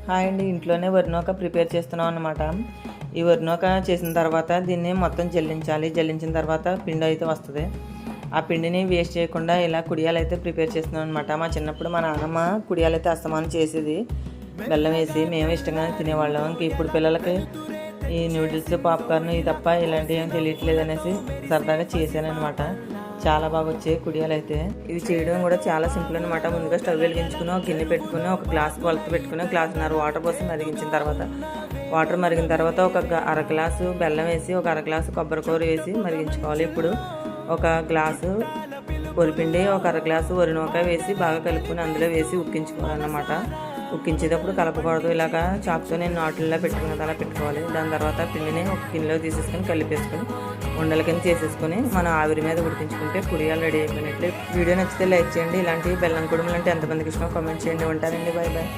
Hi అండి, ఇంట్లోనే వరినూక prepare చేస్తున్నాం అన్నమాట. ఈ వరినూక చేసిన తర్వాత దీన్ని మొత్తం జల్లించాలి. జల్లించిన తర్వాత పిండి అయితే వస్తుంది. ఆ పిండిని వేస్ట్ చేయకుండా ఇలా కుడియాలు అయితే ప్రిపేర్ చేస్తున్నాం అనమాట. మా చిన్నప్పుడు మా నాన్నమ్మ కుడియాలు అయితే అస్తమానం చేసేది, బెల్లం వేసి. మేము ఇష్టంగానే తినేవాళ్ళం. ఇంక ఇప్పుడు పిల్లలకి ఈ నూడిల్స్, పాప్కార్న్ ఇది తప్ప ఇలాంటివి ఏం తెలియట్లేదు అనేసి సరదాగా చేశాను అనమాట. చాలా బాగా వచ్చాయి కుడియాలు అయితే. ఇది చేయడం కూడా చాలా సింపుల్ అనమాట. ముందుగా స్టవ్ వెలిగించుకుని ఒక గిన్నె పెట్టుకుని ఒక గ్లాస్ కొలత పెట్టుకుని గ్లాసున్నర వాటర్ పోసి మరిగించిన తర్వాత, వాటర్ మరిగిన తర్వాత ఒక అర గ్లాసు బెల్లం వేసి ఒక అర గ్లాసు కొబ్బరికూర వేసి మరిగించుకోవాలి. ఇప్పుడు ఒక గ్లాసు వరిపిండి, ఒక అర గ్లాసు వరినూక వేసి బాగా కలుపుకొని అందులో వేసి ఉక్కించుకోవాలన్నమాట. ఉక్కించేటప్పుడు కలపకూడదు. ఇలాగా చాకుతో నేను నాటుల్లో పెట్టుకున్నది అలా పెట్టుకోవాలి. దాని తర్వాత పిండిని ఒక గిన్నెలో తీసేసుకొని కలిపేసుకొని ఉండల కింద చేసేసుకొని మనం ఆవిరి మీద ఉడికించుకుంటే కుడియాలు రెడీ అయిపోయినట్లే. వీడియో నచ్చితే లైక్ చేయండి. ఇలాంటి బెల్లం కుడుములు అంటే ఎంతమందికి ఇష్టమో కామెంట్ చేయండి. ఉంటానండి, బాయ్ బాయ్.